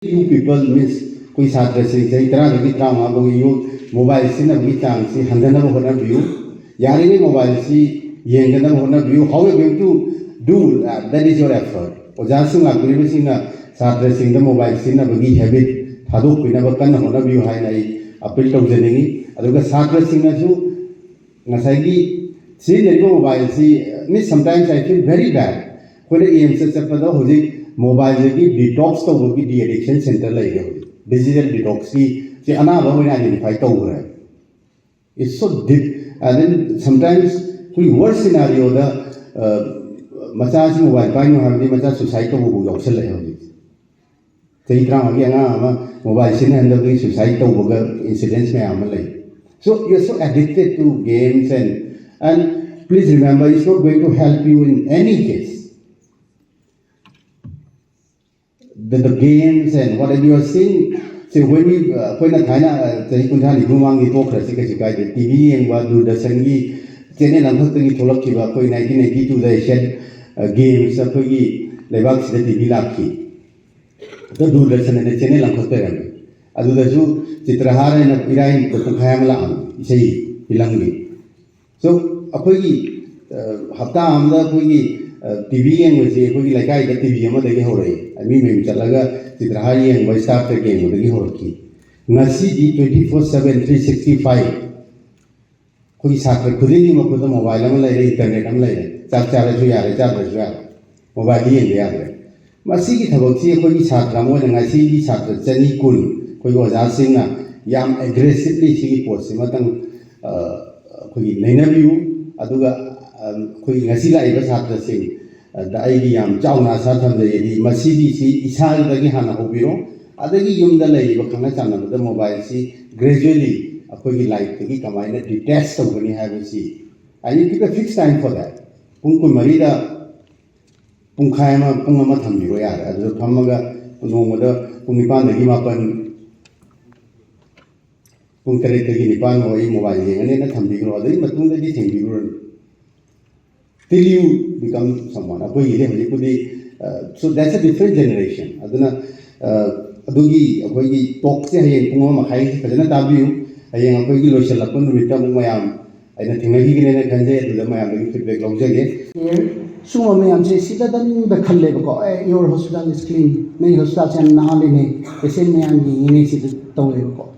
You people miss कोई छात्र से जय तरह की तरह वहाँ को यू मोबाइल से ना भी चांग से हंधन ना होना व्यू यार ये मोबाइल से ये हंधन ना होना view how you going to do that is your effort और जहाँ से ना कोई भी सिंगा छात्र से ना मोबाइल से ना भी habit थादो कोई ना बकन ना होना व्यू है ना ये अपील तो जनेगी अदुगा छात्र से ना जो नसाइकी से नहीं को मोबाइल से मैं sometimes I feel very bad कोई ने एम से चल पता हो जी मोबाइल की डिटॉक्स तो होगी डी एडिक्शन सेंटर लगे हो डिजिटल डिटॉक्स की जे अनाबा में आइडेंटिफाई तो हो रहा है it's so deep and then sometimes कोई वर्स सिनेरियो दा मचास मोबाइल पाइन में हमने मचास सुसाइड तो वो ऑप्शन लगे हो कई तरह आगे अंगा मोबाइल से अंदर कोई सुसाइड तो वो इंसिडेंट्स में आमल लगे so you're so addicted to games and please remember it's not going to help you in any case the games and whatever you are seeing. So when we when the Thai the kunthani bumang ni talk rasi kasi kai de TV yang wa Doordarshan gi channel ang thak gi tholak ki ba koi 1992 da Asian games koi gi lebak sida TV lakhi the Doordarshan ne channel ang thak ram adu da su chitrahara na irai ko khayam la am sei ilang gi so akoi gi hafta amda koi gi TV yang wajib koi gi laikai da TV ama da gi ho rahi मी में चलागा चित्रहारी है वही start करके मुझे हो रखी नसी दी 24/7 365 कोई साथ खुद ही मको तो मोबाइल में ले रहे इंटरनेट में ले रहे चार चार जो यार मोबाइल ही इंडिया में मसी की थबक सी कोई साथ रामो नसी की साथ चनी कुल कोई वजह से ना याम एग्रेसिवली सी पोस्ट से मतंग कोई नैना व्यू अदुगा कोई नसी ला इबा साथ से दाइगी याम चावना साथम देरी मसीदी सी इसाल दगी हाना होबिरो अदगी युमदा लेइबा खंगा चानबदा मोबाइल सी ग्रेजुअली अखोगी लाइफ तगी कमाइना डिटैच तौगनी हाबसी I keep a fix time for that पुंग को मरीदा पुंखायमा पुंगमा थम्बिरो यार अदु थमगा नोंगदा पुंग निपान दगी मापन पुंग तरे तगी निपान होई मोबाइल येंगने ना थम्बिरो अदई मतुंग दगी थेंबिरो till you become someone apoi ile holi pudi so that's a different generation aduna adugi apoi gi talk se hayen punga ma khai phajana tabiu hayen apoi gi loisal lapun numita mung mayam aina thinagi gi ne khanje adu mayam gi feedback lawjage suma mayam se sida dan da khalle ko your hospital is clean mai hospital chan na le ne patient mayam gi ne sida tawe ko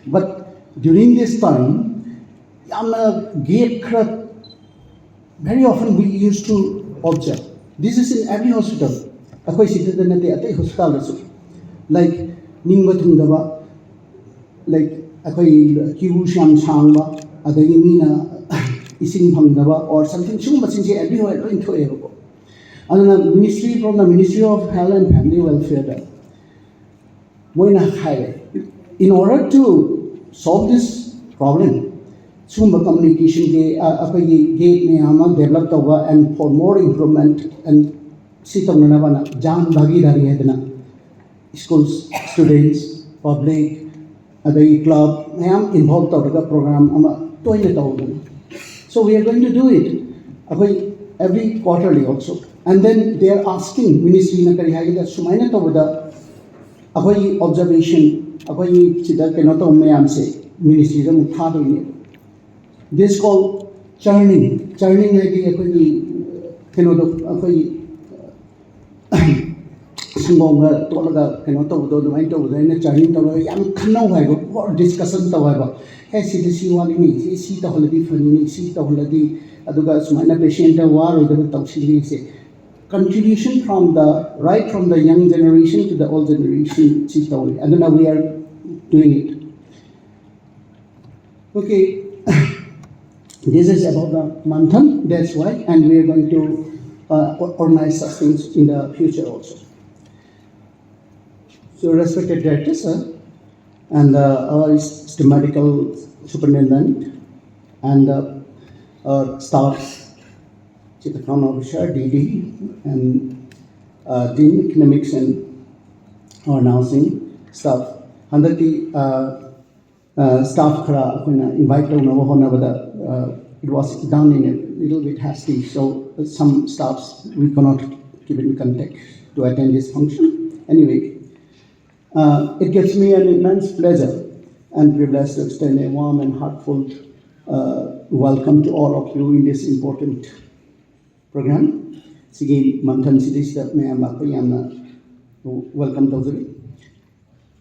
but during this time yamna gap khara very often we used to observe. This is in every hospital. Akoi sida na te atai hospital asu. Like ningba thungdaba, like akoi queue sham sangba, adagi mina ising phangdaba or something. Sung machin se everywhere in thoe ko. Another ministry from the Ministry of Health and Family Welfare da. Moina khai. In order to solve this problem, Sumba communication ke apagi gate में हम develop तोगा and for more improvement and सितों ने ना जान भागीदारी है ना schools students public अदई club में हम involve तोगा program हम तो ही लेता होगा so we are going to do it अपगी every quarterly also and then they are asking ministry ना करी है कि सुमाइना तो बता अपगी observation अपगी चिता के ना तो में हमसे ministry का मुख्य तो ही this is called churning है कि कोई केनो तो कोई संगोंगा तो लगा केनो तो माइन तो ने churning तो याम खन्नौ है को डिस्कशन तो है है सी वाली नहीं सी तो हलदी फनी नहीं सी तो हलदी अदुगा सुमाइना पेशेंट वार उधर तौसिली से contribution from the right from the young generation to the old generation सी तो and now we are doing it okay. This is about the Manthan, that's why, and we are going to organize such things in the future also. So, respected director, sir, and our medical superintendent, and staff, Chief Account Officer, DD, and Dean Economics and our nursing staff. Under the staff khara invite to know honor it was done in a little bit hasty, so some staffs we cannot keep in contact to attend this function. Anyway, It gives me an immense pleasure and privilege to extend a warm and heartfelt welcome to all of you in this important program. Sige, Mantan City Step may welcome to the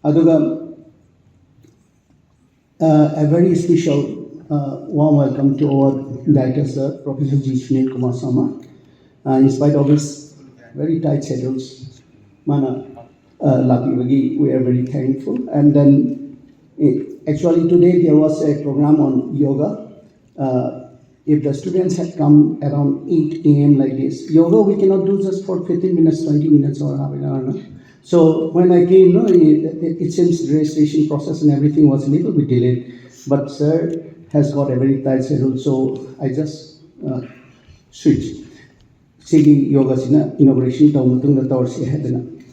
Aduga, a very special warm welcome to our director, sir, Professor G. Sunil Kumar Sama. In spite of his very tight schedules, we are very thankful. And then, actually today there was a program on yoga. If the students had come around 8 a.m. like this, yoga we cannot do just for 15 minutes, 20 minutes or half an hour. So when I came, it seems the registration process and everything was a little bit delayed. But sir has got a very tight schedule, so I just switched. Sigi yoga sina inauguration taw mutung da tawr si hadana.